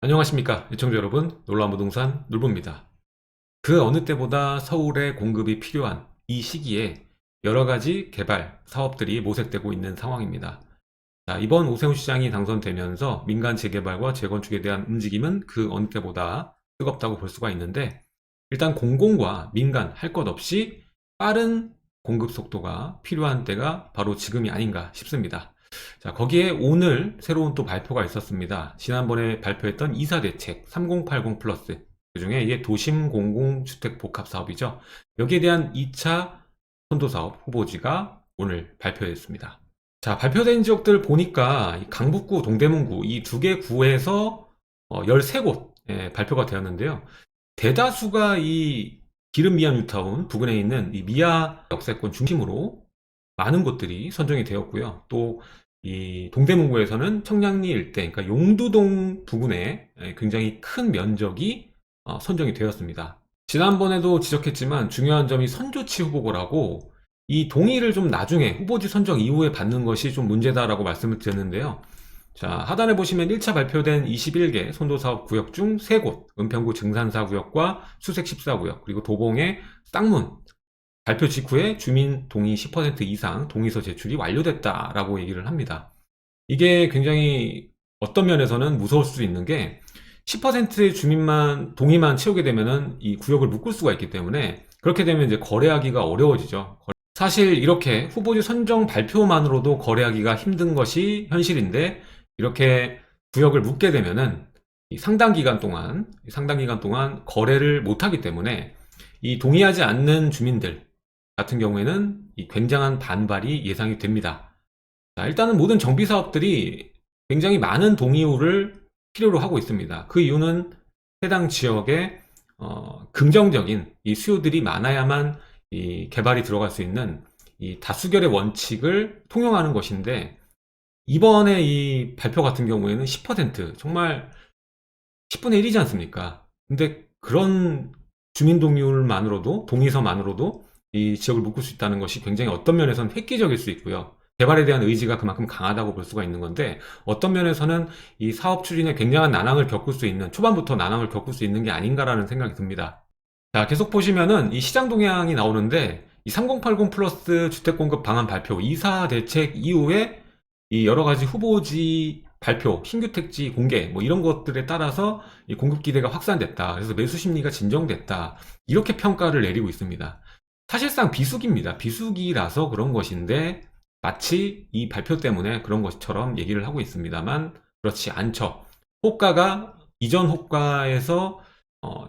안녕하십니까 시청자 여러분, 놀라운 부동산 놀부입니다. 그 어느 때보다 서울에 공급이 필요한 이 시기에 여러가지 개발 사업들이 모색되고 있는 상황입니다. 자, 이번 오세훈 시장이 당선되면서 민간 재개발과 재건축에 대한 움직임은 그 어느 때보다 뜨겁다고 볼 수가 있는데, 일단 공공과 민간 할 것 없이 빠른 공급 속도가 필요한 때가 바로 지금이 아닌가 싶습니다. 자, 거기에 오늘 새로운 또 발표가 있었습니다. 지난번에 발표했던 이사대책 3080 플러스, 그중에 이게 도심 공공주택 복합 사업이죠. 여기에 대한 2차 선도사업 후보지가 오늘 발표됐습니다. 자, 발표된 지역들 보니까 강북구, 동대문구 이 두 개 구에서 13곳 발표가 되었는데요. 대다수가 이 기름 미아 뉴타운 부근에 있는 이 미아 역세권 중심으로 많은 곳들이 선정이 되었고요. 또 이 동대문구에서는 청량리 일대, 그러니까 용두동 부근에 굉장히 큰 면적이 선정이 되었습니다. 지난번에도 지적했지만 중요한 점이 선조치 후보고라고, 이 동의를 좀 나중에 후보지 선정 이후에 받는 것이 좀 문제다라고 말씀을 드렸는데요. 자, 하단에 보시면 1차 발표된 21개 선도사업 구역 중 3곳, 은평구 증산사 구역과 수색 14구역, 그리고 도봉의 쌍문, 발표 직후에 주민 동의 10% 이상 동의서 제출이 완료됐다라고 얘기를 합니다. 이게 굉장히 어떤 면에서는 무서울 수 있는 게, 10%의 주민만 동의만 채우게 되면은 이 구역을 묶을 수가 있기 때문에, 그렇게 되면 이제 거래하기가 어려워지죠. 사실 이렇게 후보지 선정 발표만으로도 거래하기가 힘든 것이 현실인데, 이렇게 구역을 묶게 되면은 이 상당 기간 동안 거래를 못하기 때문에 이 동의하지 않는 주민들 같은 경우에는 이 굉장한 반발이 예상이 됩니다. 자, 일단은 모든 정비 사업들이 굉장히 많은 동의우를 필요로 하고 있습니다. 그 이유는 해당 지역에 긍정적인 이 수요들이 많아야만 이 개발이 들어갈 수 있는 이 다수결의 원칙을 통용하는 것인데, 이번에 이 발표 같은 경우에는 10%, 정말 10분의 1이지 않습니까? 근데 그런 주민 동의율만으로도, 동의서만으로도 이 지역을 묶을 수 있다는 것이 굉장히 어떤 면에서는 획기적일 수 있고요. 개발에 대한 의지가 그만큼 강하다고 볼 수가 있는 건데, 어떤 면에서는 이 사업 추진에 굉장한 난항을 겪을 수 있는, 초반부터 난항을 겪을 수 있는 게 아닌가라는 생각이 듭니다. 자, 계속 보시면은 이 시장 동향이 나오는데, 이 3080 플러스 주택 공급 방안 발표, 이사 대책 이후에 이 여러 가지 후보지 발표, 신규 택지 공개, 뭐 이런 것들에 따라서 이 공급 기대가 확산됐다. 그래서 매수 심리가 진정됐다. 이렇게 평가를 내리고 있습니다. 사실상 비수기입니다. 비수기라서 그런 것인데, 마치 이 발표 때문에 그런 것처럼 얘기를 하고 있습니다만, 그렇지 않죠. 호가가 이전 호가에서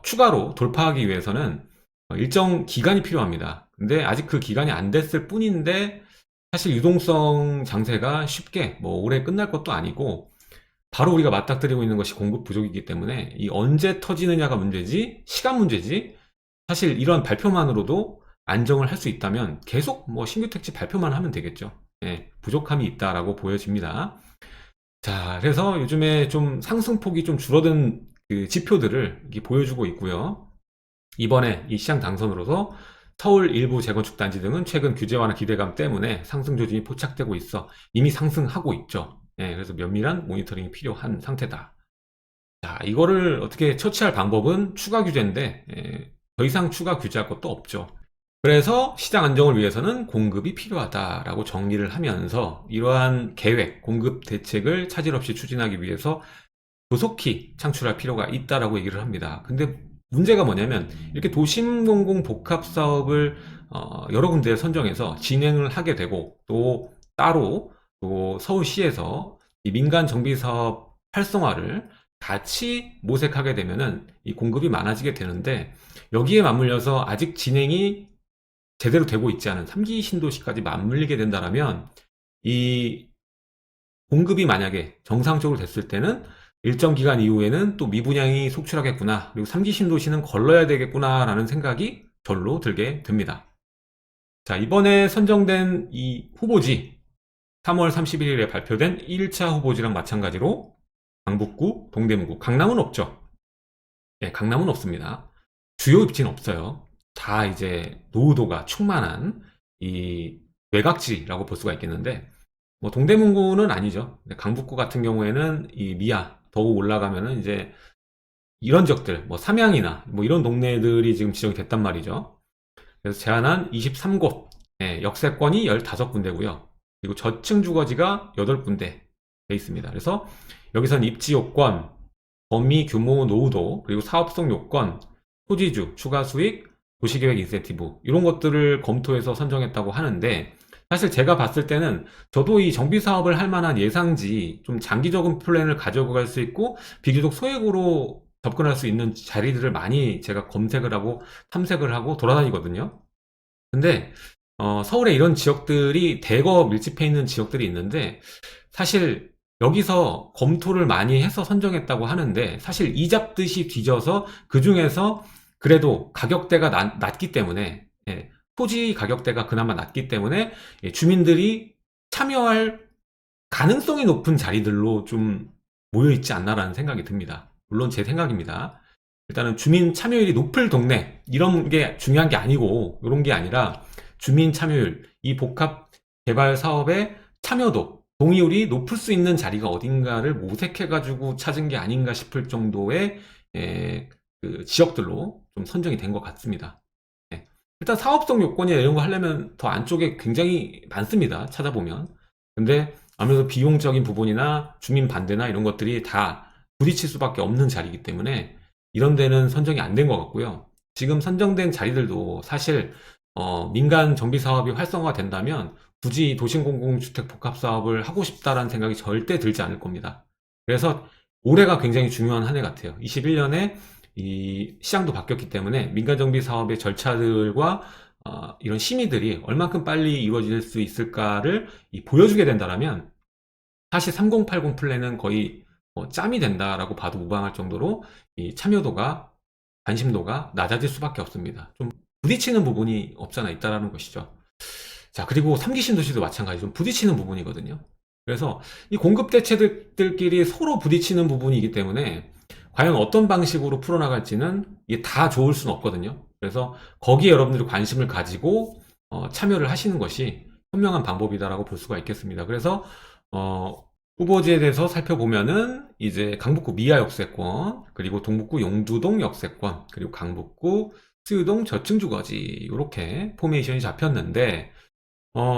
추가로 돌파하기 위해서는 일정 기간이 필요합니다. 근데 아직 그 기간이 안 됐을 뿐인데, 사실 유동성 장세가 쉽게 뭐 올해 끝날 것도 아니고, 바로 우리가 맞닥뜨리고 있는 것이 공급 부족이기 때문에 이 언제 터지느냐가 문제지, 시간 문제지. 사실 이런 발표만으로도 안정을 할 수 있다면 계속 뭐 신규 택지 발표만 하면 되겠죠. 예, 부족함이 있다라고 보여집니다. 자, 그래서 요즘에 좀 상승폭이 좀 줄어든 그 지표들을 이렇게 보여주고 있고요. 이번에 이 시장 당선으로서 서울 일부 재건축 단지 등은 최근 규제 완화 기대감 때문에 상승 조짐이 포착되고 있어 이미 상승하고 있죠. 예, 그래서 면밀한 모니터링이 필요한 상태다. 자, 이거를 어떻게 처치할 방법은 추가 규제인데, 더 이상 추가 규제할 것도 없죠. 그래서 시장 안정을 위해서는 공급이 필요하다라고 정리를 하면서, 이러한 계획, 공급 대책을 차질 없이 추진하기 위해서 조속히 창출할 필요가 있다라고 얘기를 합니다. 근데 문제가 뭐냐면, 이렇게 도심공공 복합 사업을 여러 군데 선정해서 진행을 하게 되고, 또 따로 또 서울시에서 이 민간 정비 사업 활성화를 같이 모색하게 되면은 이 공급이 많아지게 되는데, 여기에 맞물려서 아직 진행이 제대로 되고 있지 않은 3기 신도시까지 맞물리게 된다면, 이 공급이 만약에 정상적으로 됐을 때는 일정 기간 이후에는 또 미분양이 속출하겠구나, 그리고 3기 신도시는 걸러야 되겠구나 라는 생각이 절로 들게 됩니다. 자, 이번에 선정된 이 후보지, 3월 31일에 발표된 1차 후보지랑 마찬가지로 강북구, 동대문구, 강남은 없죠. 예, 강남은 없습니다. 주요 입지는 없어요. 다 이제 노후도가 충만한 이 외곽지라고 볼 수가 있겠는데, 뭐 동대문구는 아니죠. 강북구 같은 경우에는 이 미아 더욱 올라가면은 이제 이런 지역들, 뭐 삼양이나 뭐 이런 동네들이 지금 지정이 됐단 말이죠. 그래서 제한한 23곳, 역세권이 15군데고요. 그리고 저층 주거지가 8군데 돼 있습니다. 그래서 여기선 입지 요건, 범위, 규모, 노후도, 그리고 사업성 요건, 토지주, 추가 수익, 도시계획 인센티브 이런 것들을 검토해서 선정했다고 하는데, 사실 제가 봤을 때는 저도 이 정비 사업을 할 만한 예상지, 좀 장기적인 플랜을 가져갈 수 있고 비교적 소액으로 접근할 수 있는 자리들을 많이 제가 검색을 하고 탐색을 하고 돌아다니거든요. 근데 서울에 이런 지역들이 대거 밀집해 있는 지역들이 있는데, 사실 여기서 검토를 많이 해서 선정했다고 하는데, 사실 이 잡듯이 뒤져서 그 중에서 그래도 가격대가 낮기 때문에, 토지 가격대가 그나마 낮기 때문에 주민들이 참여할 가능성이 높은 자리들로 좀 모여 있지 않나라는 생각이 듭니다. 물론 제 생각입니다. 일단은 주민 참여율이 높을 동네, 이런 게 중요한 게 아니고, 이런 게 아니라 주민 참여율, 이 복합 개발 사업의 참여도, 동의율이 높을 수 있는 자리가 어딘가를 모색해가지고 찾은 게 아닌가 싶을 정도의 그 지역들로 좀 선정이 된 것 같습니다. 예. 일단 사업성 요건이나 이런 거 하려면 더 안쪽에 굉장히 많습니다. 찾아보면. 근데 아무래도 비용적인 부분이나 주민 반대나 이런 것들이 다 부딪힐 수밖에 없는 자리이기 때문에 이런 데는 선정이 안 된 것 같고요. 지금 선정된 자리들도 사실 민간 정비 사업이 활성화가 된다면 굳이 도심공공주택 복합 사업을 하고 싶다라는 생각이 절대 들지 않을 겁니다. 그래서 올해가 굉장히 중요한 한 해 같아요. 21년에 이 시장도 바뀌었기 때문에 민간 정비 사업의 절차들과 이런 심의들이 얼만큼 빨리 이루어질 수 있을까를 보여주게 된다면, 사실 3080 플랜은 거의 짬이 된다라고 봐도 무방할 정도로 이 참여도가, 관심도가 낮아질 수밖에 없습니다. 좀 부딪히는 부분이 없잖아 있다라는 것이죠. 자, 그리고 3기 신도시도 마찬가지 좀 부딪히는 부분이거든요. 그래서 이 공급 대체들끼리 서로 부딪히는 부분이기 때문에 과연 어떤 방식으로 풀어나갈지는 이게 다 좋을 수는 없거든요. 그래서 거기에 여러분들이 관심을 가지고 참여를 하시는 것이 현명한 방법이다라고 볼 수가 있겠습니다. 그래서 후보지에 대해서 살펴보면은 이제 강북구 미아 역세권, 그리고 동북구 용두동 역세권, 그리고 강북구 수유동 저층주거지, 이렇게 포메이션이 잡혔는데,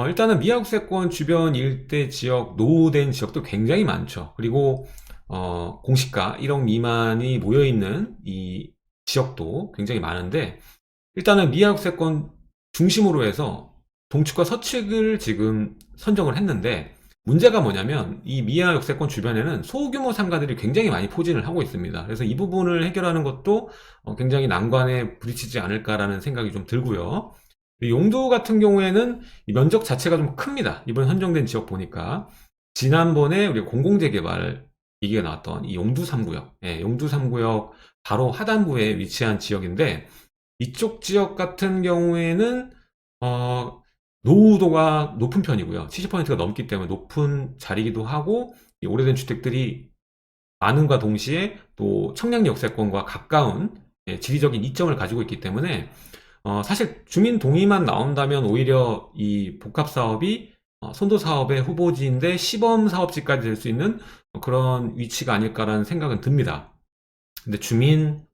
일단은 미아 역세권 주변 일대 지역, 노후된 지역도 굉장히 많죠. 그리고 공시가 1억 미만이 모여있는 이 지역도 굉장히 많은데, 일단은 미아 역세권 중심으로 해서 동측과 서측을 지금 선정을 했는데, 문제가 뭐냐면 이 미아 역세권 주변에는 소규모 상가들이 굉장히 많이 포진을 하고 있습니다. 그래서 이 부분을 해결하는 것도 굉장히 난관에 부딪히지 않을까라는 생각이 좀 들고요. 용두 같은 경우에는 이 면적 자체가 좀 큽니다. 이번 선정된 지역 보니까 지난번에 우리 공공재개발 얘기가 나왔던 이 용두 3구역, 용두 3구역 바로 하단부에 위치한 지역인데, 이쪽 지역 같은 경우에는 노후도가 높은 편이고요. 70%가 넘기 때문에 높은 자리이기도 하고, 이 오래된 주택들이 많음과 동시에 또 청량 역세권과 가까운 지리적인 이점을 가지고 있기 때문에 사실 주민 동의만 나온다면 오히려 이 복합 사업이 선도 사업의 후보지인데 시범 사업지까지 될 수 있는 그런 위치가 아닐까라는 생각은 듭니다. 근데 주민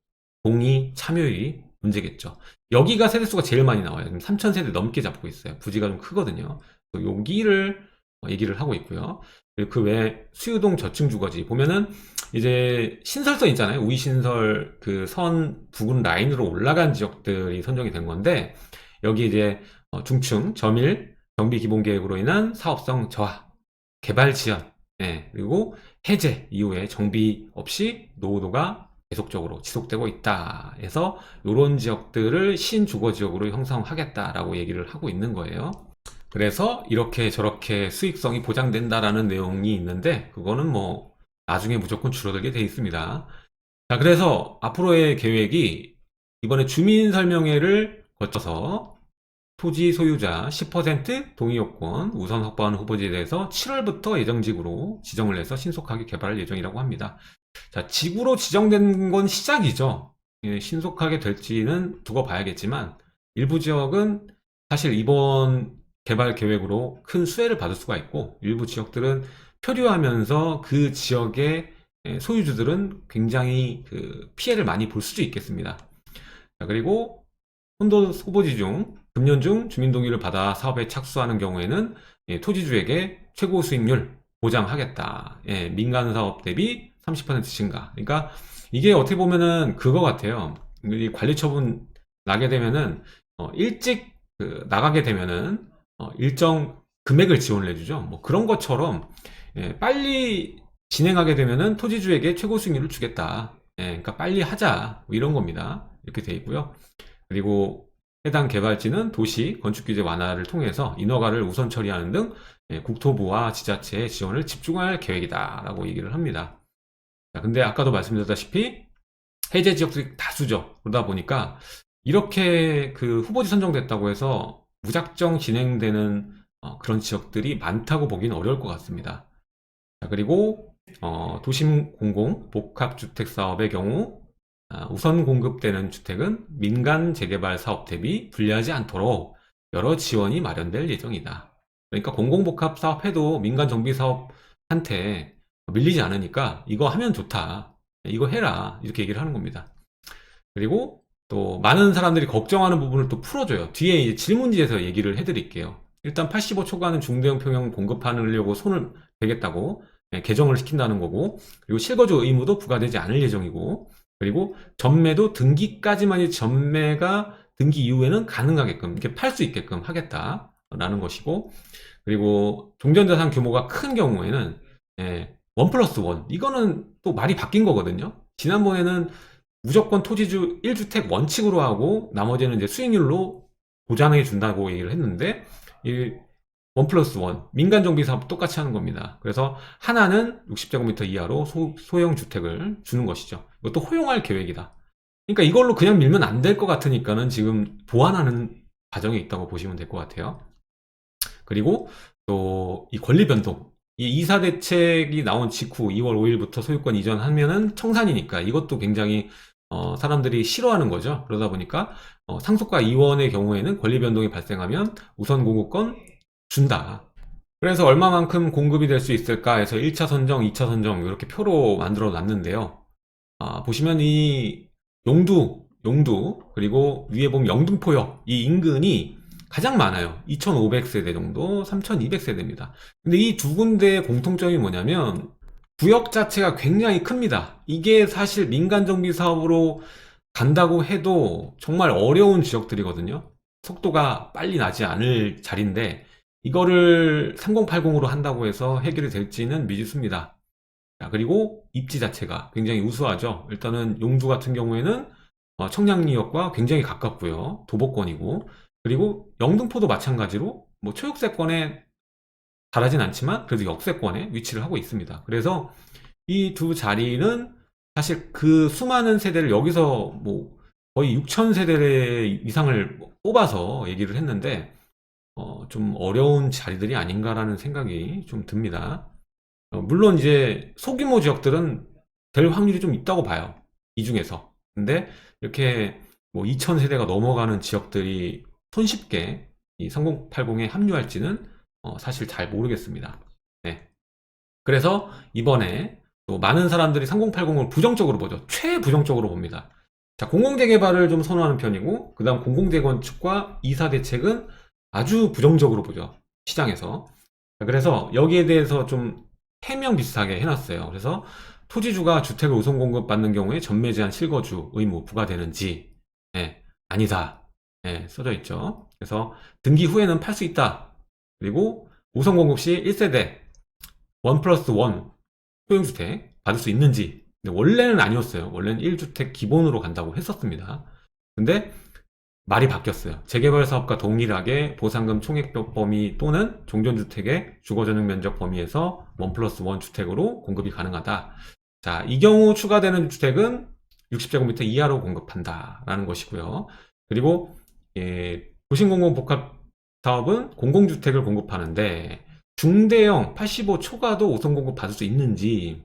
동의 참여율이 문제겠죠. 여기가 세대수가 제일 많이 나와요. 지금 3,000세대 넘게 잡고 있어요. 부지가 좀 크거든요. 여기를 얘기를 하고 있고요. 그리고 그 외에 수유동 저층주거지 보면은 이제 신설선 있잖아요. 우이신설 그 선 부근 라인으로 올라간 지역들이 선정이 된 건데, 여기 이제 중층 점일 정비 기본 계획으로 인한 사업성 저하, 개발 지연, 그리고 해제 이후에 정비 없이 노후도가 계속적으로 지속되고 있다 해서 이런 지역들을 신주거지역으로 형성하겠다라고 얘기를 하고 있는 거예요. 그래서 이렇게 저렇게 수익성이 보장된다라는 내용이 있는데, 그거는 뭐 나중에 무조건 줄어들게 돼 있습니다. 자, 그래서 앞으로의 계획이 이번에 주민설명회를 거쳐서 토지 소유자 10% 동의요건 우선 확보하는 후보지에 대해서 7월부터 예정지구로 지정을 해서 신속하게 개발할 예정이라고 합니다. 자, 지구로 지정된 건 시작이죠. 신속하게 될지는 두고 봐야겠지만, 일부 지역은 사실 이번 개발 계획으로 큰 수혜를 받을 수가 있고, 일부 지역들은 표류하면서 그 지역의 소유주들은 굉장히 그 피해를 많이 볼 수도 있겠습니다. 자, 그리고 혼돈 후보지 중 금년 중 주민동의를 받아 사업에 착수하는 경우에는 토지주에게 최고 수익률 보장하겠다. 민간 사업 대비 30% 증가. 그러니까 이게 어떻게 보면은 그거 같아요. 이 관리 처분 나게 되면은 일찍 나가게 되면은 일정 금액을 지원을 해주죠. 뭐 그런 것처럼 빨리 진행하게 되면은 토지주에게 최고 수익률을 주겠다. 그러니까 빨리 하자. 뭐 이런 겁니다. 이렇게 돼 있고요. 그리고 해당 개발지는 도시 건축규제 완화를 통해서 인허가를 우선 처리하는 등 국토부와 지자체의 지원을 집중할 계획이다 라고 얘기를 합니다. 자, 근데 아까도 말씀드렸다시피 해제 지역들이 다수죠. 그러다 보니까 이렇게 그 후보지 선정됐다고 해서 무작정 진행되는 그런 지역들이 많다고 보기는 어려울 것 같습니다. 자, 그리고 도심 공공 복합주택 사업의 경우 우선 공급되는 주택은 민간 재개발 사업 대비 불리하지 않도록 여러 지원이 마련될 예정이다. 그러니까 공공복합 사업해도 민간 정비 사업한테 밀리지 않으니까 이거 하면 좋다. 이거 해라. 이렇게 얘기를 하는 겁니다. 그리고 또 많은 사람들이 걱정하는 부분을 또 풀어줘요. 뒤에 이제 질문지에서 얘기를 해드릴게요. 일단 85 초과는 중대형 평형 공급하려고 손을 대겠다고 개정을 시킨다는 거고, 그리고 실거주 의무도 부과되지 않을 예정이고, 그리고 전매도 등기까지만이 전매가 등기 이후에는 가능하게끔 이렇게 팔 수 있게끔 하겠다라는 것이고, 그리고 종전자산 규모가 큰 경우에는 1+1 이거는 또 말이 바뀐 거거든요. 지난번에는 무조건 토지주 1주택 원칙으로 하고 나머지는 이제 수익률로 보장해 준다고 얘기를 했는데, 이 1+1 민간 정비 사업 똑같이 하는 겁니다. 그래서 하나는 60제곱미터 이하로 소형 주택을 주는 것이죠. 이것도 허용할 계획이다. 그러니까 이걸로 그냥 밀면 안 될 것 같으니까는 지금 보완하는 과정에 있다고 보시면 될 것 같아요. 그리고 또 이 권리 변동, 이 이사 대책이 나온 직후 2월 5일부터 소유권 이전하면은 청산이니까 이것도 굉장히 사람들이 싫어하는 거죠. 그러다 보니까 상속과 이원의 경우에는 권리 변동이 발생하면 우선 공급권 준다. 그래서 얼마만큼 공급이 될 수 있을까 해서 1차 선정, 2차 선정 이렇게 표로 만들어 놨는데요. 보시면 이 용두 그리고 위에 보면 영등포역 이 인근이 가장 많아요. 2,500세대 정도, 3,200세대입니다. 근데 이 두 군데의 공통점이 뭐냐면 구역 자체가 굉장히 큽니다. 이게 사실 민간 정비 사업으로 간다고 해도 정말 어려운 지역들이거든요. 속도가 빨리 나지 않을 자리인데 이거를 3080으로 한다고 해서 해결이 될지는 미지수입니다. 자, 그리고 입지 자체가 굉장히 우수하죠. 일단은 용두 같은 경우에는 청량리역과 굉장히 가깝고요. 도보권이고, 그리고 영등포도 마찬가지로 뭐 초역세권에 달하진 않지만 그래도 역세권에 위치를 하고 있습니다. 그래서 이 두 자리는 사실 그 수많은 세대를 여기서 뭐 거의 6,000세대 이상을 뽑아서 얘기를 했는데 좀 어려운 자리들이 아닌가라는 생각이 좀 듭니다. 물론 이제 소규모 지역들은 될 확률이 좀 있다고 봐요. 이 중에서. 근데 이렇게 뭐 2000세대가 넘어가는 지역들이 손쉽게 이 3080에 합류할지는 사실 잘 모르겠습니다. 네. 그래서 이번에 또 많은 사람들이 3080을 부정적으로 보죠. 최부정적으로 봅니다. 자, 공공재개발을 좀 선호하는 편이고, 그 다음 공공재건축과 이사대책은 아주 부정적으로 보죠. 시장에서. 그래서 여기에 대해서 좀 해명 비슷하게 해놨어요. 그래서 토지주가 주택을 우선 공급받는 경우에 전매 제한 실거주 의무 부과되는지, 아니다. 써져 있죠. 그래서 등기 후에는 팔 수 있다. 그리고 우선 공급 시 1세대 1+1 소형주택 받을 수 있는지. 근데 원래는 아니었어요. 원래는 1주택 기본으로 간다고 했었습니다. 근데 말이 바뀌었어요. 재개발 사업과 동일하게 보상금 총액 범위 또는 종전주택의 주거전용 면적 범위에서 1+1 주택으로 공급이 가능하다. 자, 이 경우 추가되는 주택은 60제곱미터 이하로 공급한다라는 것이고요. 그리고 도심공공복합 사업은 공공주택을 공급하는데 중대형 85 초과도 우선 공급 받을 수 있는지,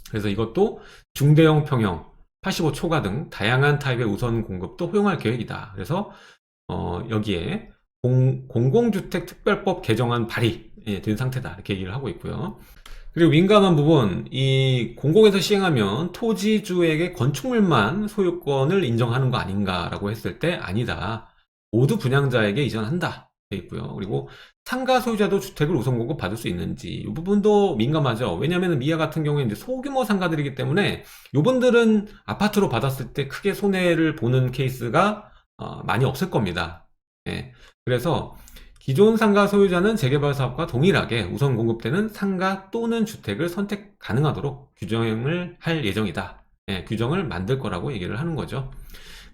그래서 이것도 중대형 평형 85 초과 등 다양한 타입의 우선 공급도 허용할 계획이다. 그래서 여기에 공공주택 특별법 개정안 발의된 상태다 이렇게 얘기를 하고 있고요. 그리고 민감한 부분, 이 공공에서 시행하면 토지주에게 건축물만 소유권을 인정하는 거 아닌가라고 했을 때 아니다. 모두 분양자에게 이전한다. 돼 있고요. 그리고 상가 소유자도 주택을 우선 공급 받을 수 있는지 이 부분도 민감하죠. 왜냐하면 미아 같은 경우에 이제 소규모 상가들이기 때문에 이분들은 아파트로 받았을 때 크게 손해를 보는 케이스가 많이 없을 겁니다. 예. 그래서 기존 상가 소유자는 재개발 사업과 동일하게 우선 공급되는 상가 또는 주택을 선택 가능하도록 규정을 할 예정이다. 예, 규정을 만들 거라고 얘기를 하는 거죠.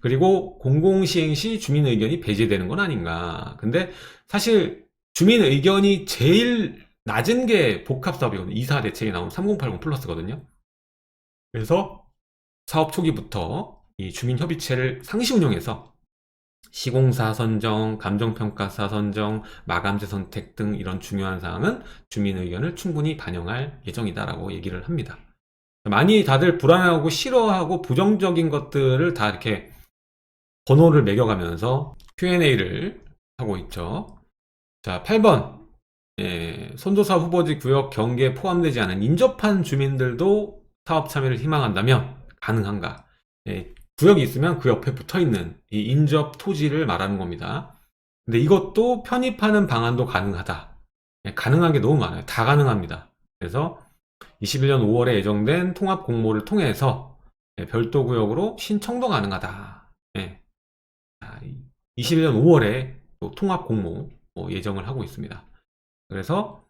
그리고 공공시행 시 주민 의견이 배제되는 건 아닌가. 근데 사실 주민 의견이 제일 낮은 게 복합사업이거든요. 이사 대책에 나온 3080 플러스거든요. 그래서 사업 초기부터 이 주민협의체를 상시 운영해서 시공사 선정, 감정평가사 선정, 마감재 선택 등 이런 중요한 사항은 주민 의견을 충분히 반영할 예정이다라고 얘기를 합니다. 많이 다들 불안해하고 싫어하고 부정적인 것들을 다 이렇게 번호를 매겨가면서 Q&A를 하고 있죠. 자, 8번. 선도사 후보지 구역 경계에 포함되지 않은 인접한 주민들도 사업 참여를 희망한다면 가능한가? 구역이 있으면 그 옆에 붙어 있는 이 인접 토지를 말하는 겁니다. 근데 이것도 편입하는 방안도 가능하다. 가능한 게 너무 많아요. 다 가능합니다. 그래서 21년 5월에 예정된 통합 공모를 통해서 별도 구역으로 신청도 가능하다. 21년 5월에 또 통합 공모 예정을 하고 있습니다. 그래서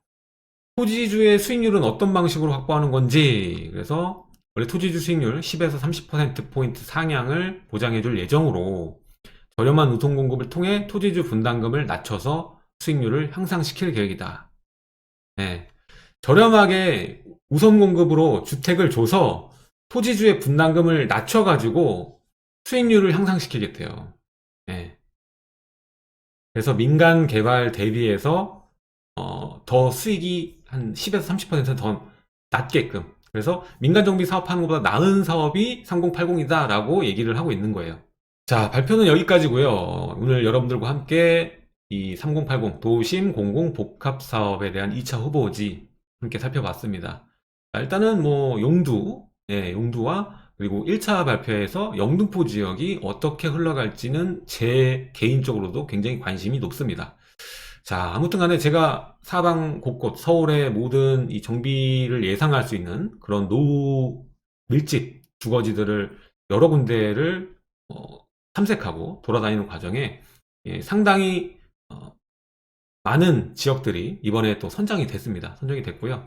토지주의 수익률은 어떤 방식으로 확보하는 건지, 그래서 원래 토지주 수익률 10에서 30%포인트 상향을 보장해 줄 예정으로 저렴한 우선 공급을 통해 토지주 분담금을 낮춰서 수익률을 향상시킬 계획이다. 네. 저렴하게 우선 공급으로 주택을 줘서 토지주의 분담금을 낮춰가지고 수익률을 향상시키겠대요. 네. 그래서 민간 개발 대비해서 더 수익이 한 10에서 30%더 낮게끔, 그래서 민간 정비 사업하는 것보다 나은 사업이 3080이다 라고 얘기를 하고 있는 거예요. 자, 발표는 여기까지고요. 오늘 여러분들과 함께 이 3080 도심 공공 복합 사업에 대한 2차 후보지 함께 살펴봤습니다. 자, 일단은 뭐 용두와 그리고 1차 발표에서 영등포 지역이 어떻게 흘러갈지는 제 개인적으로도 굉장히 관심이 높습니다. 자, 아무튼 간에 제가 사방 곳곳 서울의 모든 이 정비를 예상할 수 있는 그런 노후 밀집 주거지들을 여러 군데를 탐색하고 돌아다니는 과정에 상당히 많은 지역들이 이번에 또 선정이 됐고요.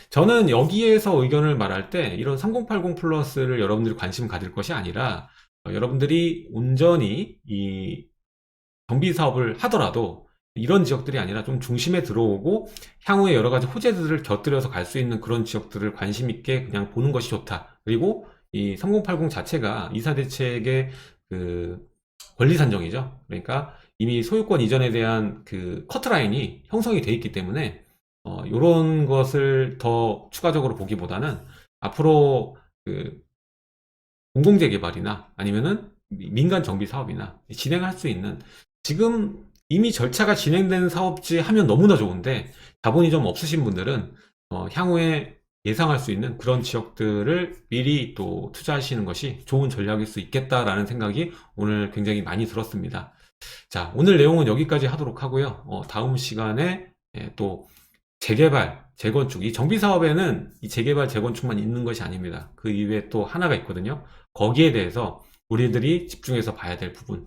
저는 여기에서 의견을 말할 때 이런 3080 플러스를 여러분들이 관심 가질 것이 아니라 여러분들이 온전히 이 정비 사업을 하더라도 이런 지역들이 아니라 좀 중심에 들어오고 향후에 여러 가지 호재들을 곁들여서 갈 수 있는 그런 지역들을 관심 있게 그냥 보는 것이 좋다. 그리고 이 3080 자체가 이사대책의 그 권리 산정이죠. 그러니까 이미 소유권 이전에 대한 그 커트라인이 형성이 돼 있기 때문에 이런 것을 더 추가적으로 보기보다는 앞으로 그 공공재개발이나 아니면은 민간 정비 사업이나 진행할 수 있는, 지금 이미 절차가 진행된 사업지 하면 너무나 좋은데 자본이 좀 없으신 분들은 향후에 예상할 수 있는 그런 지역들을 미리 또 투자하시는 것이 좋은 전략일 수 있겠다라는 생각이 오늘 굉장히 많이 들었습니다. 자, 오늘 내용은 여기까지 하도록 하고요. 다음 시간에 또 재개발, 재건축, 이 정비 사업에는 이 재개발, 재건축만 있는 것이 아닙니다. 그 이외에 또 하나가 있거든요. 거기에 대해서 우리들이 집중해서 봐야 될 부분.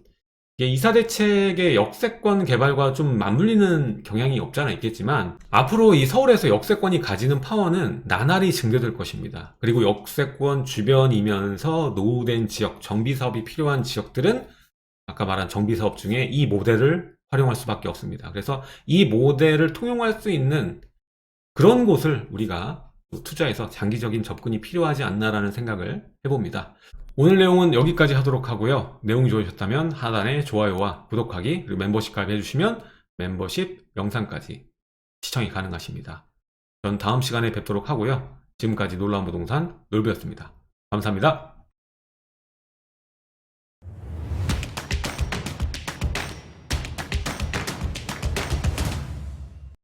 이게 이사대책의 역세권 개발과 좀 맞물리는 경향이 없잖아 있겠지만 앞으로 이 서울에서 역세권이 가지는 파워는 나날이 증대될 것입니다. 그리고 역세권 주변이면서 노후된 지역, 정비사업이 필요한 지역들은 아까 말한 정비사업 중에 이 모델을 활용할 수밖에 없습니다. 그래서 이 모델을 통용할 수 있는 그런 곳을 우리가 투자해서 장기적인 접근이 필요하지 않나라는 생각을 해봅니다. 오늘 내용은 여기까지 하도록 하고요. 내용이 좋으셨다면 하단에 좋아요와 구독하기, 그리고 멤버십 가입해주시면 멤버십 영상까지 시청이 가능하십니다. 전 다음 시간에 뵙도록 하고요. 지금까지 놀라운 부동산 놀부였습니다. 감사합니다.